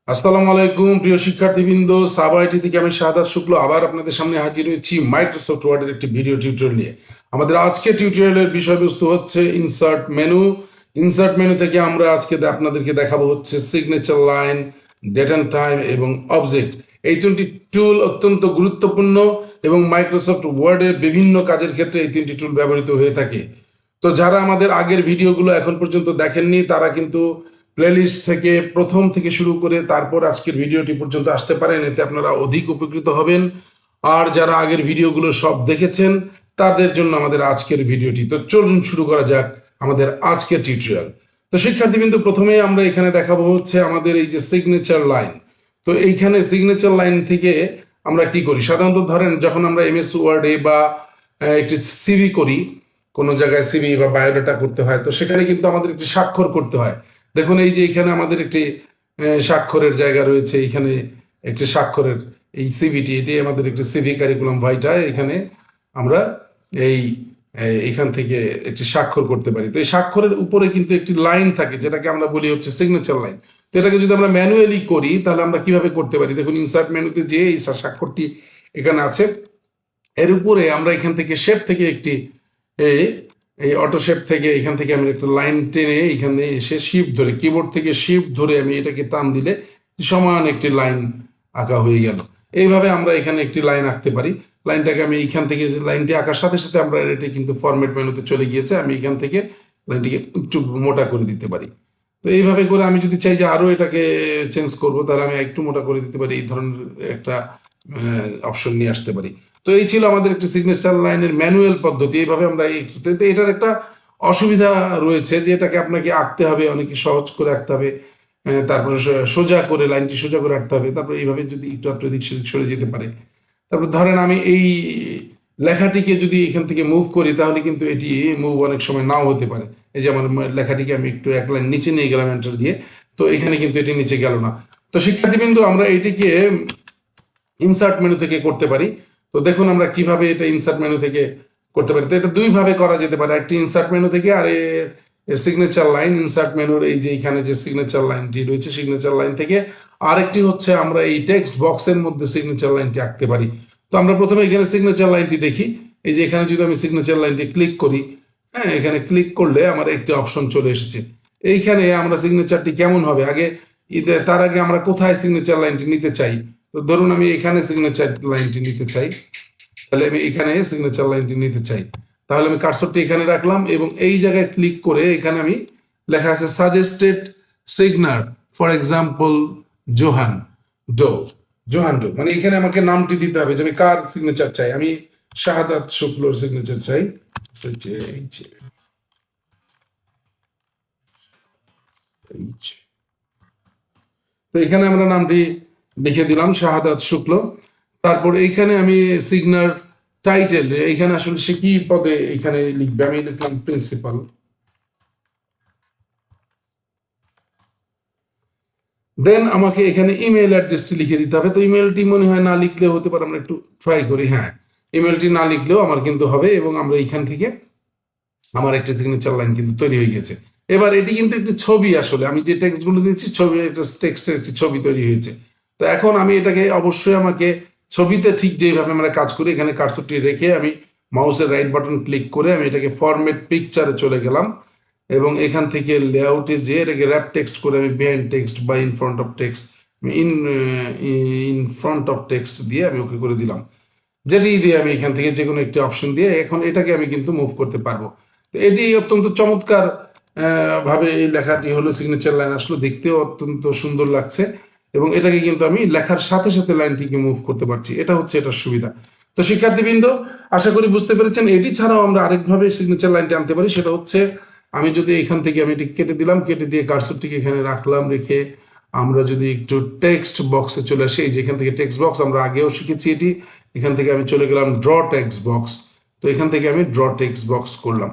আসসালামু আলাইকুম প্রিয় শিক্ষার্থীবৃন্দ, সাবাইটি থেকে আমি শাহাদাত শুক্ল আবার আপনাদের সামনে হাজির হয়েছি মাইক্রোসফট ওয়ার্ডের একটি ভিডিও টিউটোরিয়াল নিয়ে। আমাদের আজকে টিউটোরিয়ালের বিষয়বস্তু হচ্ছে ইনসার্ট মেনু। ইনসার্ট মেনু থেকে আমরা আজকে আপনাদেরকে দেখাবো হচ্ছে signature line, date and time এবং অবজেক্ট। এই তিনটি টুল অত্যন্ত গুরুত্বপূর্ণ এবং মাইক্রোসফট ওয়ার্ডে বিভিন্ন কাজের ক্ষেত্রে এই তিনটি টুল ব্যবহৃত হয়ে থাকে। তো যারা আমাদের আগের ভিডিওগুলো এখন পর্যন্ত দেখেননি তারা কিন্তু প্লেলিস্ট থেকে প্রথম থেকে শুরু করে তারপর আজকের ভিডিওটি পর্যন্ত আসতে পারেন, এতে আপনারা অধিক উপকৃত হবেন। আর যারা আগের ভিডিওগুলো সব দেখেছেন তাদের জন্য আমাদের আজকের ভিডিওটি। তো চলুন শুরু করা যাক আমাদের আজকের টিউটোরিয়াল। তো শিক্ষার্থী কিন্তু প্রথমে আমরা এখানে দেখাবো হচ্ছে আমাদের এই যে সিগনেচার লাইন। তো এইখানে সিগনেচার লাইন থেকে আমরা কি করি, সাধারণত ধরেন যখন আমরা এমএস ওয়ার্ডে বা একটি সিভি করি, কোনো জায়গায় সিভি বা বায়োডাটা করতে হয়, তো সেখানে কিন্তু আমাদের একটি স্বাক্ষর করতে হয়। দেখুন এই যে এখানে আমাদের একটি স্বাক্ষরের জায়গা রয়েছে, এখানে একটি স্বাক্ষরের এই সিভিটি, এটি আমাদের একটি সিভি কারিকুলাম ভাইটা। এখানে আমরা এই এখান থেকে একটি স্বাক্ষর করতে পারি। তো এই স্বাক্ষরের উপরে কিন্তু একটি লাইন থাকে যেটাকে আমরা বলি হচ্ছে সিগনেচার লাইন। তো এটাকে যদি আমরা ম্যানুয়ালি করি তাহলে আমরা কিভাবে করতে পারি, দেখুন ইনসার্ট মেনুতে যে এই স্বাক্ষরটি এখানে আছে, এর উপরে আমরা এখান থেকে শেপ থেকে একটি এই অটো শেপ থেকে এখান থেকে আমি একটা লাইন টেনে এখানে এসে শিফট ধরে, কিবোর্ড থেকে শিফট ধরে আমি এটাকে টান দিলে সমান একটি লাইন আঁকা হয়ে গেল। এইভাবে আমরা এখানে একটি লাইন আঁকতে পারি। লাইনটাকে আমি এইখান থেকে লাইনটি আঁকার সাথে সাথে আমরা এটা কিন্তু ফরম্যাট মেনুতে চলে গিয়েছে, আমি এখান থেকে লাইনটিকে একটু মোটা করে দিতে পারি। তো এইভাবে করে আমি যদি চাই যে আরও এটাকে চেঞ্জ করব তাহলে আমি একটু মোটা করে দিতে পারি, এই ধরনের একটা অপশন নিয়ে আসতে পারি। তো এই ছিল আমাদের একটি সিগনেচার লাইনের ম্যানুয়াল পদ্ধতি। এইভাবে আমরা এটার একটা অসুবিধা রয়েছে যে এটাকে আপনাকে আঁকতে হবে, অনেকে সহজ করে আঁকতে হবে, তারপরে সোজা করে লাইনটি সোজা করে আঁকতে হবে, তারপরে এইভাবে যদি একটু একটু এদিক সেদিক সরে যেতে পারে। তারপর ধরেন আমি এই লেখাটিকে যদি এখান থেকে মুভ করি তাহলে কিন্তু এটি মুভ অনেক সময় নাও হতে পারে। এই যে আমার লেখাটিকে আমি একটু এক লাইন নিচে নিয়ে গেলাম এন্টার দিয়ে, তো এখানে কিন্তু এটি নিচে গেল না। তো শিক্ষার্থীবৃন্দ আমরা এটিকে ইনসার্ট মেনু থেকে করতে পারি। তো দেখুন আমরা কিভাবে এটা ইনসার্ট মেনু থেকে করতে পারি। তো এটা দুইভাবে করা যেতে পারে, একটি ইনসার্ট মেনু থেকে আর সিগনেচার লাইন। ইনসার্ট মেনুর এই যে এখানে যে সিগনেচার লাইনটি রয়েছে সিগনেচার লাইন থেকে, আরেকটি হচ্ছে আমরা এই টেক্সট বক্সের মধ্যে সিগনেচার লাইনটি আঁকতে পারি। তো আমরা প্রথমে এখানে সিগনেচার লাইনটি দেখি। এই যে এখানে যদি আমি সিগনেচার লাইনটি ক্লিক করি, হ্যাঁ এখানে ক্লিক করলে আমার একটি অপশন চলে এসেছে। এইখানে আমরা সিগনেচারটি কেমন হবে আগে, তার আগে আমরা কোথায় সিগনেচার লাইনটি নিতে চাই। তো ধরুন আমি এখানে সিগনেচার লাইনটি নিতে চাই, তাহলে আমি এখানে সিগনেচার লাইনটি নিতে চাই, তাহলে আমি কার্সরটি এখানে রাখলাম এবং এই জায়গায় ক্লিক করে এখানে আমি লেখা আছে suggested signer, for example John Doe. John Doe মানে এখানে আমাকে নামটি দিতে হবে যে আমি কার সিগনেচার চাই। আমি শাহাদাত শুক্লর সিগনেচার চাই। তো এখানে আমরা নামটি লিখে দিলাম শাহাদাত শুক্ল। তারপর এইখানে আমি সিগনার টাইটেল, এইখানে আসলে সে কি পদে এখানে লিখবে, আমি লিখলাম প্রিন্সিপাল। দেন আমাকে এখানে ইমেল অ্যাড্রেসটি লিখে দিতে হবে। তো ইমেলটি মনে হয় না লিখলেও হতে পারে, আমরা একটু ট্রাই করি। হ্যাঁ, ইমেলটি না লিখলেও আমার কিন্তু হবে এবং আমরা এখান থেকে আমার একটা সিগনেচার লাইন কিন্তু তৈরি হয়ে গেছে। এবার এটি কিন্তু একটি ছবি, আসলে আমি যে টেক্সটগুলো দিচ্ছি ছবি, একটা টেক্সটের একটি ছবি তৈরি হয়েছে। তো এখন আমি এটাকে অবশ্যই আমাকে ছবিতে ঠিক যেভাবে আমরা কাজ করি, এখানে কার্সরটি রেখে আমি মাউসের রাইট বাটন ক্লিক করে আমি এটাকে ফরম্যাট পিকচারে চলে গেলাম এবং এখান থেকে লেআউটে যেয়ে এটাকে র্যাপ টেক্সট করে আমি বিহাইন্ড টেক্সট বা in front of text, in front of text দিয়ে আমি ওকে করে দিলাম। যেটি দিয়ে আমি এখান থেকে যে কোনো একটি অপশন দিয়ে এখন এটাকে আমি কিন্তু মুভ করতে পারবো। তো এটি অত্যন্ত চমৎকার ভাবে এই লেখাটি হলো, সিগনেচার লাইন আসলে দেখতেও অত্যন্ত সুন্দর লাগছে এবং এটাকে কিন্তু আমি লেখার সাথে সাথে লাইনটিকে মুভ করতে পারছি। এটা হচ্ছে এটার সুবিধা। তো শিক্ষার্থীবৃন্দ আশা করি বুঝতে পেরেছেন। এটি ছাড়াও আমরা আরেকভাবে সিগনেচার লাইনটি আনতে পারি, সেটা হচ্ছে আমি যদি এখান থেকে আমি এটি কেটে দিলাম, কেটে দিয়ে কার্সরটিকে এখানে রাখলাম, রেখে আমরা যদি একটু টেক্সট বক্সে চলে আসি, এই যে এখান থেকে টেক্সট বক্স আমরা আগেও শিখেছি এটি, এখান থেকে আমি চলে গেলাম ড্র টেক্সট বক্স। তো এখান থেকে আমি ড্র টেক্সট বক্স করলাম,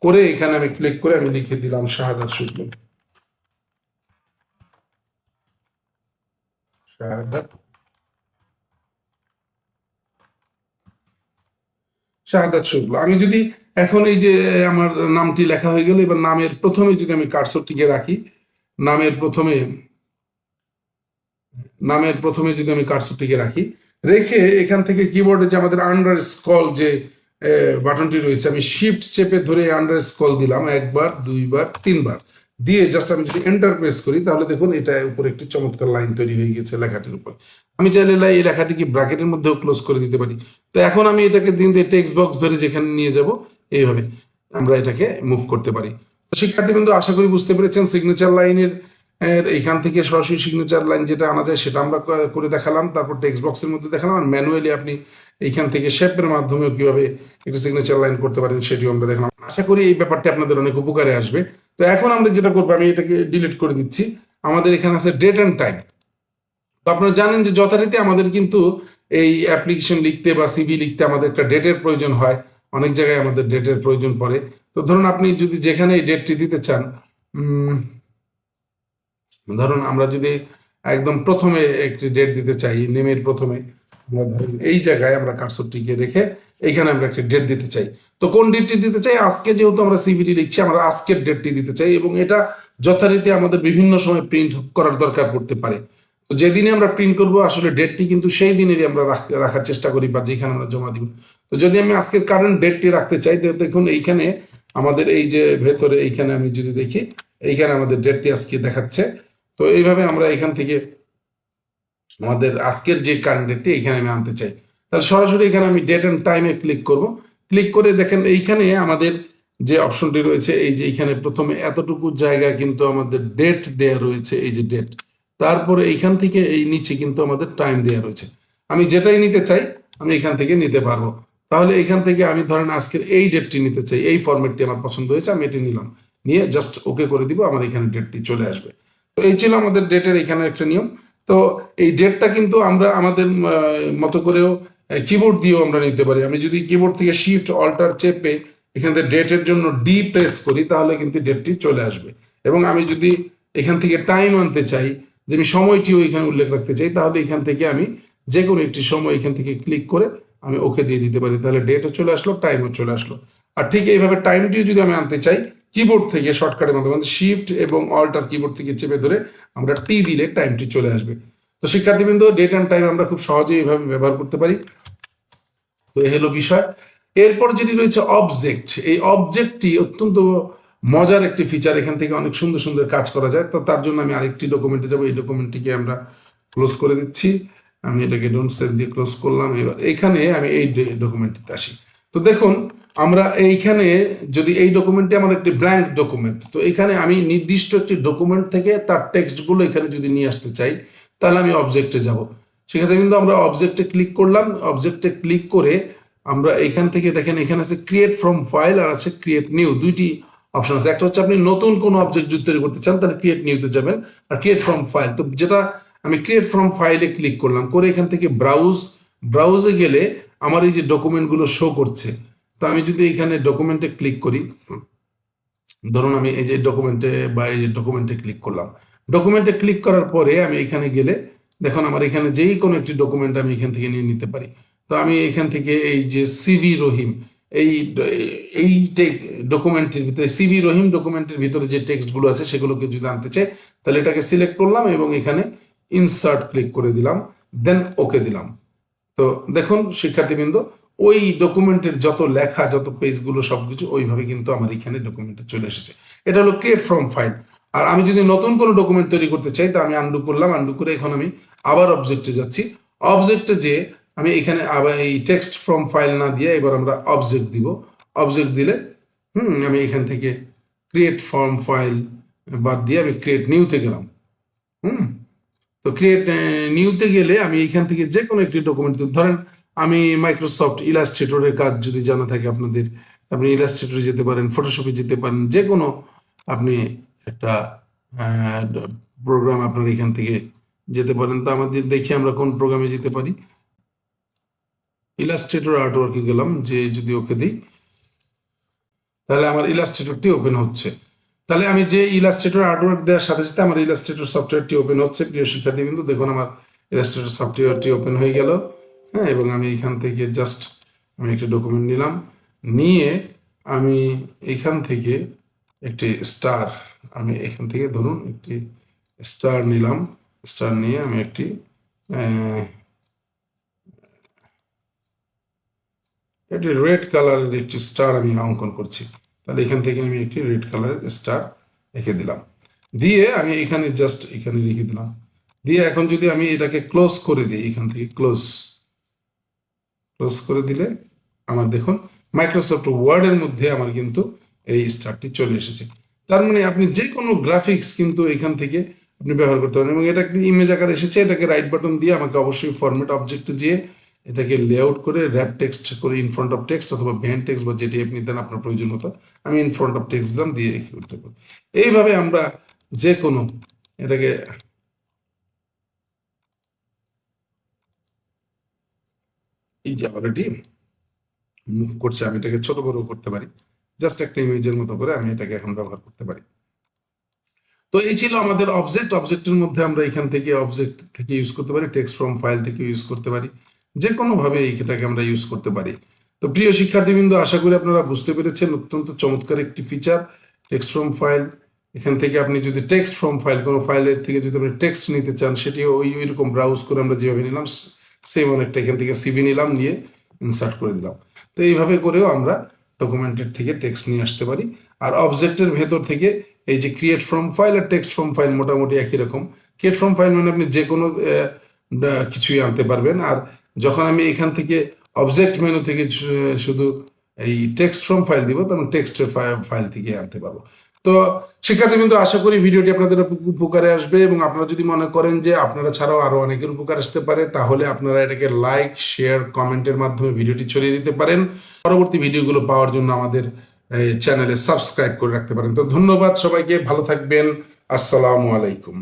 করে এখানে আমি ক্লিক করে আমি লিখে দিলাম শাহাদাত শুক্ল। শাহাদাত শাহাদাত শুক্ল। আমি যদি এখন এই যে আমার নামটি লেখা হয়ে গেল, এবার নামের প্রথমে যদি আমি কার্সরটিকে রাখি, নামের প্রথমে নামের প্রথমে যদি আমি কার্সরটিকে রাখি, রেখে এখান থেকে কিবোর্ডে যে আমাদের আন্ডার স্ক্রল যে বাটনটি রয়েছে, আমি শিফট চেপে ধরে আন্ডার স্ক্রল দিলাম একবার, দুইবার, তিনবার দিয়ে জাস্ট আমি যদি এন্টার প্রেস করি, তাহলে দেখুন এটা উপরে একটি চমৎকার লাইন তৈরি হয়ে গেছে লেখাটির উপর। আমি চাইলে এই লেখাটিকে ব্র্যাকেটের মধ্যেও ক্লোজ করে দিতে পারি। তো এখন আমি এটাকে কিন্তু টেক্সট বক্স ধরে যেখানে নিয়ে যাব, এইভাবে আমরা এটাকে মুভ করতে পারি। তো শিক্ষার্থীবৃন্দ, আশা করি বুঝতে পেরেছেন সিগনেচার লাইনের এইখান থেকে সরাসরি সিগনেচার লাইন যেটা আনা যায় সেটা আমরা করে দেখালাম, তারপর টেক্সট বক্সের মধ্যে দেখালাম, আর ম্যানুয়ালি আপনি এইখান থেকে শেপের মাধ্যমেও কিভাবে একটা সিগনেচার লাইন করতে পারেন সেটিও আমরা দেখলাম। আশা করি এই ব্যাপারটা আপনাদের অনেক উপকারে আসবে। তো এখন আমরা যেটা করবো, আমি এটাকে ডিলিট করে দিচ্ছি। আমাদের এখানে আছে ডেট অ্যান্ড টাইম। তো আপনারা জানেন যে যথারীতি আমাদের কিন্তু এই অ্যাপ্লিকেশন লিখতে বা সিভি লিখতে আমাদের একটা ডেটের প্রয়োজন হয়, অনেক জায়গায় আমাদের ডেটের প্রয়োজন পড়ে। তো ধরুন আপনি যদি যেখানে এই ডেটটি দিতে চান, ধরুন আমরা যদি একদম প্রথমে একটি ডেট দিতে চাই, নেমের প্রথমে আমরা ধরুন এই জায়গায় আমরা কার্সরটিকে রেখে এইখানে আমরা একটি ডেট দিতে চাই। তো কোন ডেটটি দিতে চাই? আজকে যেহেতু আমরা সিভিটি লিখছি, আমরা আজকের ডেটটি দিতে চাই, এবং এটা যথারীতি আমাদের বিভিন্ন সময় প্রিন্ট করার দরকার পড়তে পারে। তো যেদিনে আমরা প্রিন্ট করব আসলে ডেটটি কিন্তু সেই দিনেরই আমরা রাখার চেষ্টা করি বা যেখানে আমরা জমা দিব। তো যদি আমি আজকের কারেন্ট ডেটটি রাখতে চাই, তো দেখুন এইখানে আমাদের এই যে ভেতরে এইখানে আমি যদি দেখি, এইখানে আমাদের ডেটটি আজকে দেখাচ্ছে। তো এইভাবে আমরা এখান থেকে আমাদের আজকের যে কারেন্ট ডেটটি এখানে আমি আনতে চাই, তাহলে সরাসরি এখানে আমি ডেট অ্যান্ড টাইমে ক্লিক করব। ক্লিক করে দেখেন এইখানে আমাদের যে অপশনটি রয়েছে, এই যে এখানে প্রথমে এতটুকু জায়গা কিন্তু আমাদের ডেট দেয়া রয়েছে, এই যে ডেট, তারপরে এইখান থেকে এই নিচে কিন্তু আমাদের টাইম দেয়া রয়েছে। আমি যেটাই নিতে চাই আমি এখান থেকে নিতে পারবো। তাহলে এখান থেকে আমি ধরেন আজকের এই ডেটটি নিতে চাই, এই ফরম্যাটটি আমার পছন্দ হয়েছে, আমি এটি নিলাম, নিয়ে জাস্ট ওকে করে দিব, আমার এখানে ডেটটি চলে আসবে। তো এই ছিল আমাদের ডেটের এখানে একটা নিয়ম। তো এই ডেটটা কিন্তু আমরা আমাদের মতো করেও কিবোর্ড দিয়েও আমরা নিতে পারি। আমি যদি কিবোর্ড থেকে শিফট অল্টার চেপে এখান থেকে ডেটের জন্য ডি প্রেস করি, তাহলে কিন্তু ডেটটি চলে আসবে। এবং আমি যদি এখান থেকে টাইম আনতে চাই, যে আমি সময়টিও এখানে উল্লেখ রাখতে চাই, তাহলে এখান থেকে আমি যে কোনো একটি সময় এখান থেকে ক্লিক করে আমি ওকে দিয়ে দিতে পারি, তাহলে ডেটও চলে আসলো, টাইমও চলে আসলো। আর ঠিক এইভাবে টাইমটিও যদি আমি আনতে চাই, কিবোর্ড থেকে শর্টকাটের মাধ্যমে শিফট এবং অল্টার কিবোর্ড থেকে চেপে ধরে আমরা টি দিলে টাইমটি চলে আসবে। তো শিক্ষার্থীবৃন্দ, ডেট অ্যান্ড টাইম আমরা খুব সহজেই এইভাবে ব্যবহার করতে পারি। তো এই হলো বিষয়। এরপর যেটি রয়েছে অবজেক্ট, এই অবজেক্টটি অত্যন্ত মজার একটি ফিচার, এখান থেকে অনেক সুন্দর সুন্দর কাজ করা যায়। তো তার জন্য আমি আরেকটি ডকুমেন্টে যাব, এই ডকুমেন্টটিকে আমরা ক্লোজ করে দিচ্ছি। আমি এটাকে ডোন্ট সেভ দিয়ে ক্লোজ করলাম। এবার এইখানে আমি এই ডকুমেন্টটিতে আসি। তো দেখুন আমরা এইখানে যদি এই ডকুমেন্টটি আমার একটি ব্ল্যাঙ্ক ডকুমেন্ট, তো এখানে আমি নির্দিষ্ট একটি ডকুমেন্ট থেকে তার টেক্সটগুলো এখানে যদি নিয়ে আসতে চাই, তাহলে আমি অবজেক্টে যাব। সেক্ষেত্রে কিন্তু আমরা অবজেক্টে ক্লিক করলাম, অবজেক্টে ক্লিক করে আমরা এখান থেকে দেখেন এখানে আছে ক্রিয়েট ফ্রম ফাইল আর আছে ক্রিয়েট নিউ, দুইটি অপশন আছে। একটা হচ্ছে আপনি নতুন কোনো অবজেক্ট যদি তৈরি করতে চান তাহলে ক্রিয়েট নিউতে যাবেন, আর ক্রিয়েট ফ্রম ফাইল, তো যেটা আমি ক্রিয়েট ফ্রম ফাইলে ক্লিক করলাম, করে এখান থেকে ব্রাউজে গেলে আমার এই যে ডকুমেন্টগুলো শো করছে। তো আমি যদি এখানে ডকুমেন্টে ক্লিক করি, ধরুন আমি এই যে ডকুমেন্টে বা এই যে ডকুমেন্টে ক্লিক করলাম, ডকুমেন্টে ক্লিক করার পরে আমি এখানে গেলে দেখুন আমার এখানে যেই কোনো একটি ডকুমেন্ট আমি এখান থেকে নিয়ে নিতে পারি। তো আমি এখান থেকে এই যে সিভি রহিম, এই এই ডকুমেন্টের ভিতরে সিভি রহিম ডকুমেন্টের ভিতরে যে টেক্সটগুলো আছে সেগুলোকে যদি আনতে চাই, তাহলে এটাকে সিলেক্ট করলাম এবং এখানে ইনসার্ট ক্লিক করে দিলাম, দেন ওকে দিলাম। তো দেখুন শিক্ষার্থীবৃন্দ, ওই ডকুমেন্টের যত লেখা, যত পেজগুলো সবকিছু ওইভাবে কিন্তু আমার এখানে ডকুমেন্টে চলে এসেছে। এটা হলো ক্রিয়েট ফ্রম ফাইল। আর আমি যদি নতুন কোনো ডকুমেন্ট তৈরি করতে চাই, তা আমি আন্ডু করলাম, আন্ডু করে এখন আমি আবার অবজেক্টে যাচ্ছি। অবজেক্টে যে আমি এখানে আবার এই টেক্সট ফ্রম ফাইল না দিয়ে এবার আমরা অবজেক্ট দিব। অবজেক্ট দিলে আমি এখান থেকে ক্রিয়েট ফ্রম ফাইল বাদ দিয়ে আমি ক্রিয়েট নিউতে গেলাম। তো ক্রিয়েট নিউতে গেলে আমি এইখান থেকে যে কোনো একটি ডকুমেন্ট, ধরেন আমি মাইক্রোসফট ইলাস্ট্রেটরের কাজ যদি জানা থাকে আপনাদের, আপনি ইলাস্ট্রেটরে যেতে পারেন, ফটোশপে যেতে পারেন, যে কোনো আপনি একটা প্রোগ্রাম আপনার এখান থেকে যেতে পারেন। তো আমাদের দেখি আমরা কোন প্রোগ্রামে যেতে পারি। ইলাস্ট্রেটর আর্টওয়ার্কে গেলাম, যে যদি ওকে দিই তাহলে আমার ইলাস্ট্রেটরটি ওপেন হচ্ছে। তাহলে আমি যে ইলাস্ট্রেটর আর্টওয়ার্ক দেওয়ার সাথে সাথে আমার ইলাস্ট্রেটর সফটওয়্যারটি ওপেন হচ্ছে। প্রিয় শিক্ষার্থী কিন্তু দেখুন আমার ইলাস্ট্রেটর সফটওয়্যারটি ওপেন হয়ে গেল। হ্যাঁ, এবং আমি এখান থেকে জাস্ট আমি একটা ডকুমেন্ট নিলাম, নিয়ে আমি এখান থেকে একটি স্টার, আমি এখান থেকে ধরুন একটি স্টার নিলাম, স্টার নিয়ে আমি একটি রেড কালারের একটি স্টার আমি অঙ্কন করছি। তাহলে এখান থেকে আমি একটি রেড কালারের স্টার রেখে দিলাম, দিয়ে আমি এখানে জাস্ট এখানে রেখে দিলাম। দিয়ে এখন যদি আমি এটাকে ক্লোজ করে দিই, এখান থেকে ক্লোজ করে দিলে আমার দেখুন মাইক্রোসফট ওয়ার্ডের মধ্যে আমার কিন্তু এই স্টারটি চলে এসেছে। তার মানে আপনি যে কোনো গ্রাফিক্স কিন্তু এখান থেকে আপনি ব্যবহার করতে পারেন। এবং এটা একটি ইমেজ আকার এসেছে, এটাকে রাইট বাটন দিয়ে আমাকে অবশ্যই ফরম্যাট অবজেক্টে যেয়ে এটাকে লেআউট করে র্যাপ টেক্সট করে ইন ফ্রন্ট অফ টেক্সট অথবা ভ্যান টেক্সট বা যেটি আপনি দেন আপনার প্রয়োজন মতো আমি ইন ফ্রন্ট অফ টেক্সট দিলাম, দিয়ে রেখে করতে পারি। এইভাবে আমরা যে কোনো এটাকে এই যে অলরেডি মুভ করছে, আমি এটাকে ছোট বড় করতে পারি, জাস্ট একটা ইমেজের মতো করে আমি এটাকে এখন ব্যবহার করতে পারি। তো এই ছিল আমাদের অবজেক্ট। অবজেক্টের মধ্যে আমরা এখান থেকে অবজেক্ট থেকে ইউজ করতে পারি, টেক্সট ফ্রম ফাইল থেকে ইউজ করতে পারি, যে কোনোভাবে এটাকে আমরা ইউজ করতে পারি। তো প্রিয় শিক্ষার্থীবৃন্দ, আশা করি আপনারা বুঝতে পেরেছেন অত্যন্ত চমৎকার একটি ফিচার টেক্সট ফ্রম ফাইল। এখান থেকে আপনি যদি টেক্সট ফ্রম ফাইল কোনো ফাইলের থেকে যদি আপনি টেক্সট নিতে চান, সেটিও ওইরকম ব্রাউজ করে আমরা যেভাবে নিলাম সেম অনেকটা এখান থেকে সিভি নিলাম, নিয়ে ইনসার্ট করে দিলাম। তো এইভাবে করেও আমরা ডকুমেন্টের থেকে টেক্সট নিয়ে আসতে পারি। আর অবজেক্টের ভেতর থেকে এই যে ক্রিয়েট ফ্রম ফাইল আর টেক্সট ফ্রম ফাইল মোটামুটি একই রকম। ক্রিয়েট ফ্রম ফাইল মানে আপনি যে কোনো কিছুই আনতে পারবেন, আর যখন আমি এখান থেকে অবজেক্ট মেনু থেকে শুধু এই টেক্সট ফ্রম ফাইল দিব, তখন টেক্সটের ফাইল থেকে আনতে পারবো। তো শিক্ষার্থীবৃন্দ, আশা করি ভিডিওটি আপনাদের উপকারে আসবে, এবং আপনারা যদি মনে করেন যে আপনারা ছাড়াও আরো অনেকের উপকার আসতে পারে, তাহলে আপনারা এটাকে লাইক, শেয়ার, কমেন্টের মাধ্যমে ভিডিওটি ছড়িয়ে দিতে পারেন। পরবর্তী ভিডিওগুলো পাওয়ার জন্য আমাদের চ্যানেলে সাবস্ক্রাইব করে রাখতে পারেন। তো ধন্যবাদ সবাইকে, ভালো থাকবেন। আসসালামু আলাইকুম।